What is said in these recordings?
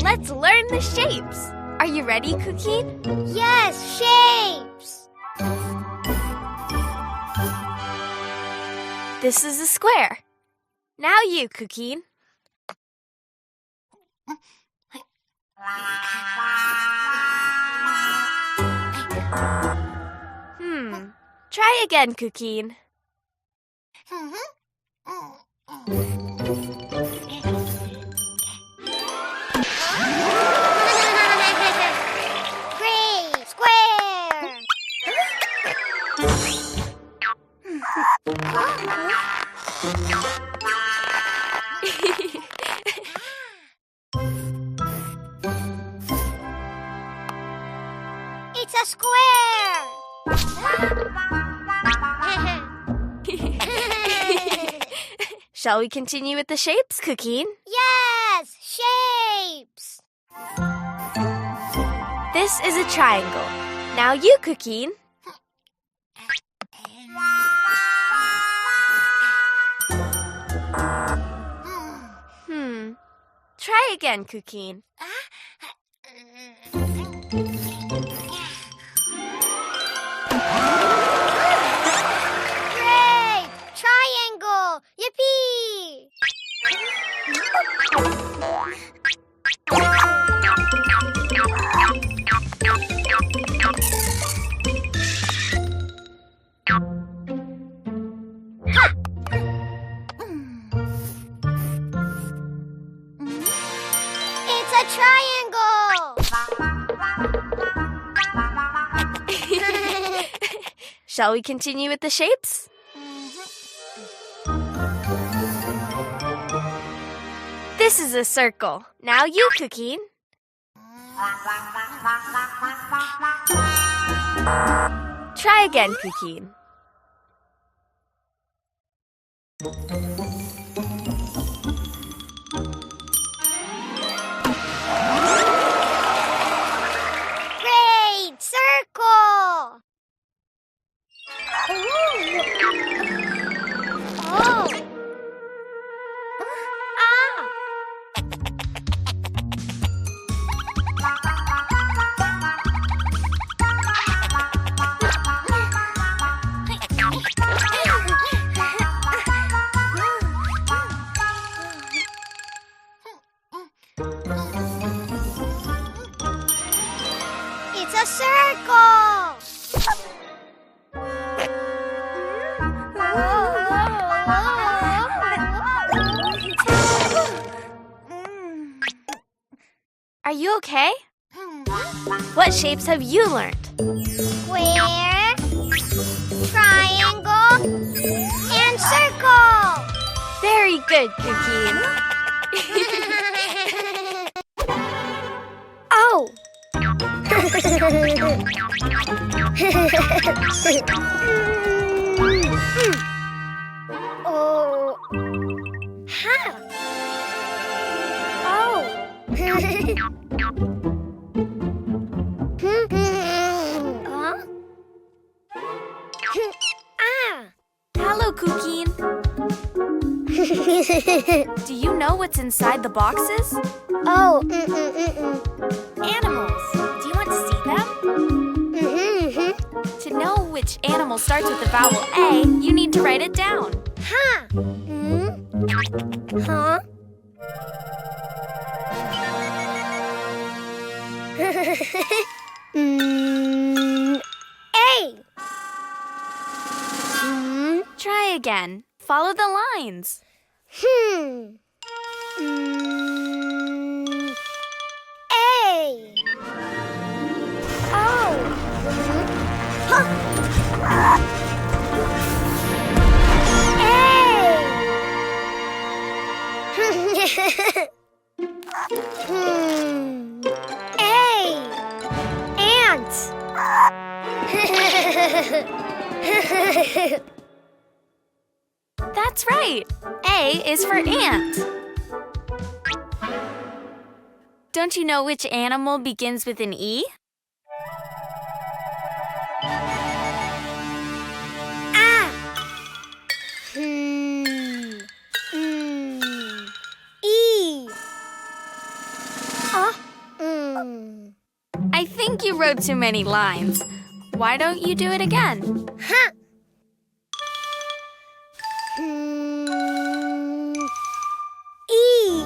Let's learn the shapes. Are you ready, Cuquin? Yes, shapes. This is a square. Now you, Cuquin. Try again, Cuquin. Great, square. It's a square. Shall we continue with the shapes, Cuquin? Yes, shapes. This is a triangle. Now you, Cuquin. Try again, Cuquin. Great! Triangle! Yippee! It's a triangle! Shall we continue with the shapes? This is a circle. Now you, Cuquin. Try again, Cuquin. Great! Circle! Oh! It's a circle! Are you okay? What shapes have you learned? Square, triangle, and circle! Very good, Cuquin. Oh! Oh. Huh. Oh. Huh? Ah. Hello, Cuquin. Do you know what's inside the boxes? Oh. Animals. Do you want to see them? To know which animal starts with the vowel A, you need to write it down. Huh. Huh? A. Try again. Follow the lines. A. Oh. Huh. A. Ant. That's right. A is for ant. Don't you know which animal begins with an E? E. think you wrote too many lines. Why don't you do it again? Huh. E.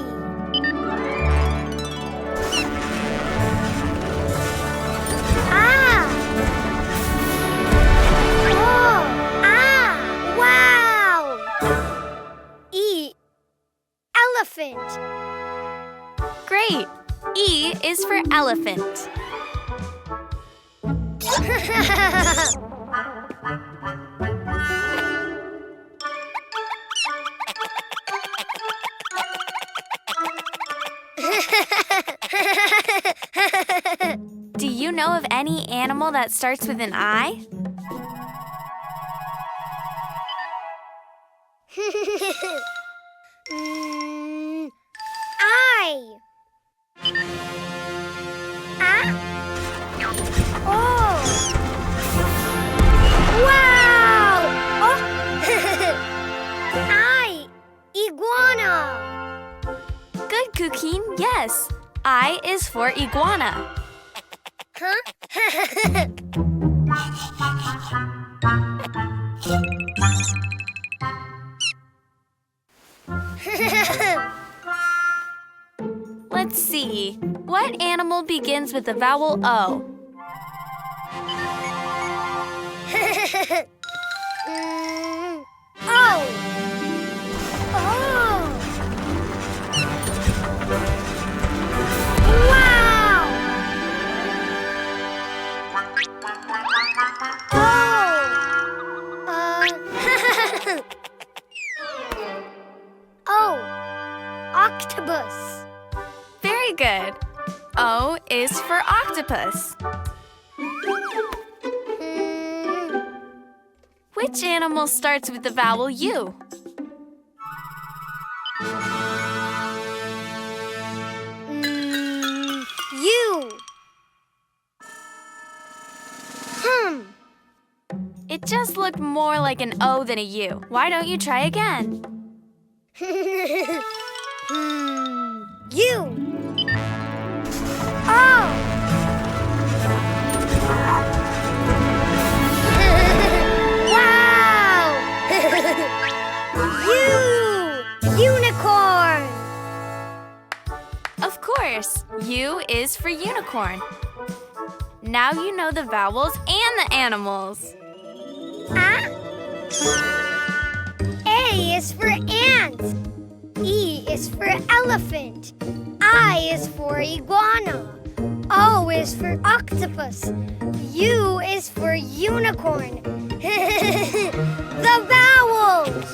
Ah. Oh. Ah. Wow. E. Elephant. Great! E is for elephant. Do you know of any animal that starts with an I? I. Ah. Oh. Wow. Oh. I. Iguana. Good, Cuquin. Yes. I is for iguana. Huh? Let's see. What animal begins with the vowel O? Oh. Oh. Wow. Oh. Octopus. Very good. O is for octopus. Which animal starts with the vowel U? U. It just looked more like an O than a U. Why don't you try again? U. Oh. Wow. U. Unicorn. Of course. U is for unicorn. Now you know the vowels and the animals. A is for ant. E is for elephant. I is for iguana. O is for octopus. U is for unicorn. The vowels!